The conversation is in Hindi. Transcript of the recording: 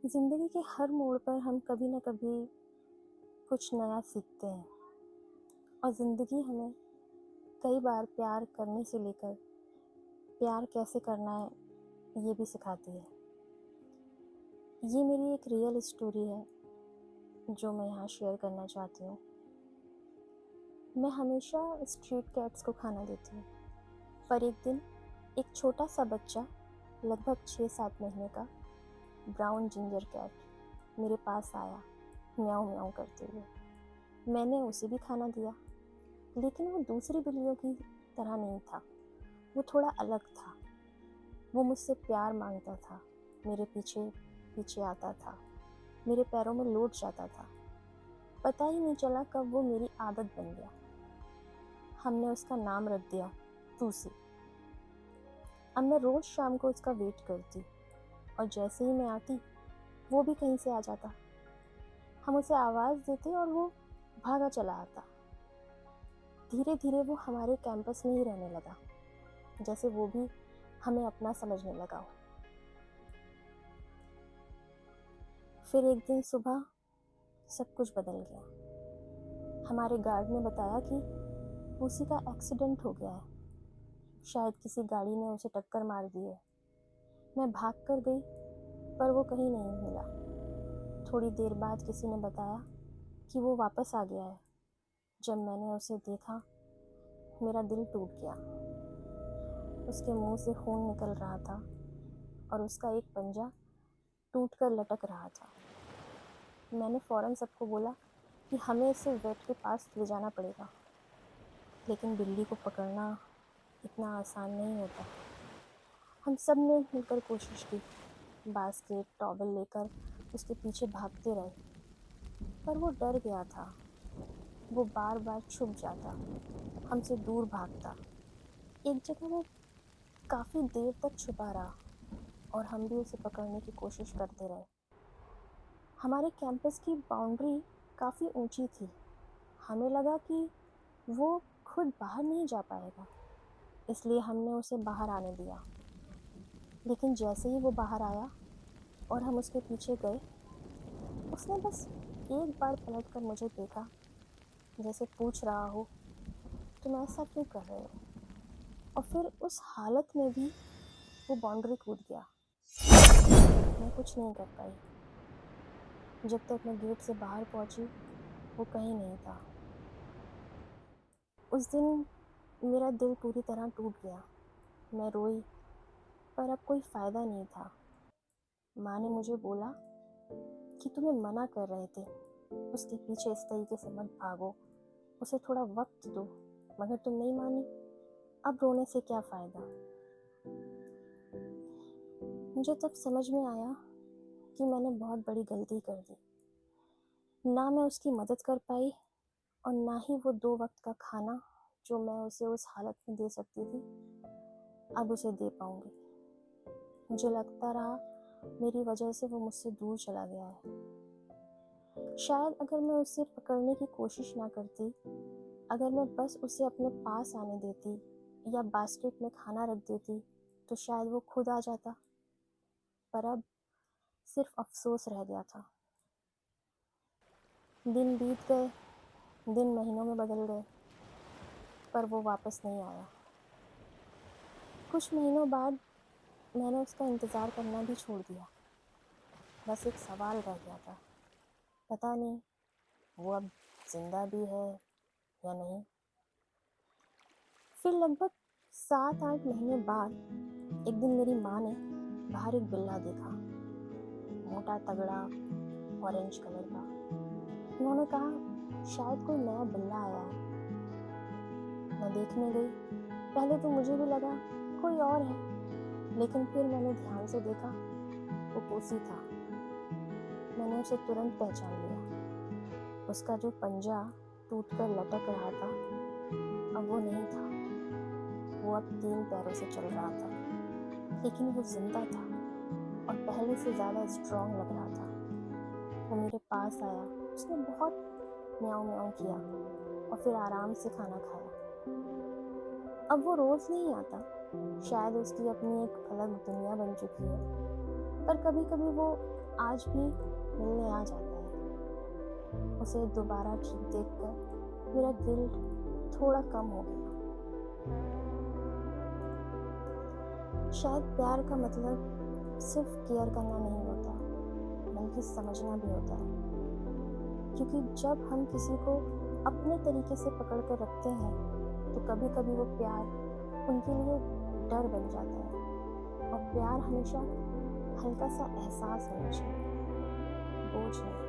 ज़िंदगी के हर मोड़ पर हम कभी न कभी कुछ नया सीखते हैं और ज़िंदगी हमें कई बार प्यार करने से लेकर प्यार कैसे करना है ये भी सिखाती है। ये मेरी एक रियल स्टोरी है जो मैं यहाँ शेयर करना चाहती हूँ। मैं हमेशा स्ट्रीट कैट्स को खाना देती हूँ, पर एक दिन एक छोटा सा बच्चा लगभग 6-7 महीने का ब्राउन जिंजर कैट मेरे पास आया म्याऊं म्याऊं करते हुए। मैंने उसे भी खाना दिया, लेकिन वो दूसरी बिल्लियों की तरह नहीं था। वो थोड़ा अलग था। वो मुझसे प्यार मांगता था, मेरे पीछे पीछे आता था, मेरे पैरों में लौट जाता था। पता ही नहीं चला कब वो मेरी आदत बन गया। हमने उसका नाम रख दिया टूसी। अब मैं रोज शाम को उसका वेट करती और जैसे ही मैं आती वो भी कहीं से आ जाता। हम उसे आवाज़ देते और वो भागा चला आता। धीरे धीरे वो हमारे कैंपस में ही रहने लगा, जैसे वो भी हमें अपना समझने लगा हो। फिर एक दिन सुबह सब कुछ बदल गया। हमारे गार्ड ने बताया कि उसी का एक्सीडेंट हो गया है। शायद किसी गाड़ी ने उसे टक्कर मार दी है। मैं भाग कर गई, पर वो कहीं नहीं मिला। थोड़ी देर बाद किसी ने बताया कि वो वापस आ गया है। जब मैंने उसे देखा, मेरा दिल टूट गया। उसके मुंह से खून निकल रहा था और उसका एक पंजा टूटकर लटक रहा था। मैंने फ़ौरन सबको बोला कि हमें इसे वेट के पास ले जाना पड़ेगा, लेकिन बिल्ली को पकड़ना इतना आसान नहीं होता। हम सब ने मिलकर कोशिश की, बास्केट टॉवल लेकर उसके पीछे भागते रहे, पर वो डर गया था। वो बार बार छुप जाता, हमसे दूर भागता। एक जगह वो काफ़ी देर तक छुपा रहा और हम भी उसे पकड़ने की कोशिश करते रहे। हमारे कैंपस की बाउंड्री काफ़ी ऊंची थी। हमें लगा कि वो खुद बाहर नहीं जा पाएगा, इसलिए हमने उसे बाहर आने दिया। लेकिन जैसे ही वो बाहर आया और हम उसके पीछे गए, उसने बस एक बार पलटकर मुझे देखा, जैसे पूछ रहा हो, तुम ऐसा क्यों कर रहे हो? और फिर उस हालत में भी वो बाउंड्री कूद गया। मैं कुछ नहीं कर पाई। जब तक मैं गेट से बाहर पहुंची, वो कहीं नहीं था। उस दिन मेरा दिल पूरी तरह टूट गया। मैं रोई, पर अब कोई फ़ायदा नहीं था। माँ ने मुझे बोला कि तुम्हें मना कर रहे थे, उसके पीछे इस तरीके से मत भागो, उसे थोड़ा वक्त दो, मगर तुम नहीं मानी। अब रोने से क्या फ़ायदा? मुझे तब समझ में आया कि मैंने बहुत बड़ी गलती कर दी। ना मैं उसकी मदद कर पाई और ना ही वो 2 वक्त का खाना जो मैं उसे उस हालत में दे सकती थी, अब उसे दे पाऊँगी। मुझे लगता रहा मेरी वजह से वो मुझसे दूर चला गया है। शायद अगर मैं उसे पकड़ने की कोशिश ना करती, अगर मैं बस उसे अपने पास आने देती या बास्केट में खाना रख देती, तो शायद वो खुद आ जाता। पर अब सिर्फ अफसोस रह गया था। दिन बीत गए, दिन महीनों में बदल गए, पर वो वापस नहीं आया। कुछ महीनों बाद मैंने उसका इंतज़ार करना भी छोड़ दिया। बस एक सवाल रह गया था, पता नहीं वो अब जिंदा भी है या नहीं। फिर लगभग 7-8 महीने बाद एक दिन मेरी माँ ने बाहर एक बिल्ला देखा, मोटा तगड़ा ऑरेंज कलर का। उन्होंने कहा शायद कोई नया बिल्ला आया है। मैं देखने गई। पहले तो मुझे भी लगा कोई और है, लेकिन फिर मैंने ध्यान से देखा, वो टूसी था। मैंने उसे तुरंत पहचान लिया। उसका जो पंजा टूटकर लटक रहा था, अब वो नहीं था। वो अब 3 पैरों से चल रहा था, लेकिन वो जिंदा था और पहले से ज़्यादा स्ट्रॉन्ग लग रहा था। वो मेरे पास आया, उसने बहुत म्याऊं म्याऊं किया और फिर आराम से खाना खाया। अब वो रोज़ नहीं आता, शायद उसकी अपनी एक अलग दुनिया बन चुकी है, पर कभी कभी वो आज भी मिलने आ जाता है। उसे दोबारा ठीक देखकर मेरा गिल्ट थोड़ा कम हो गया। शायद प्यार का मतलब सिर्फ केयर करना नहीं होता, बल्कि समझना भी होता है। क्योंकि जब हम किसी को अपने तरीके से पकड़ कर रखते हैं तो कभी कभी वो प्यार उनके लिए डर बन जाता है। और प्यार हमेशा हल्का सा एहसास होना चाहिए, बोझ नहीं।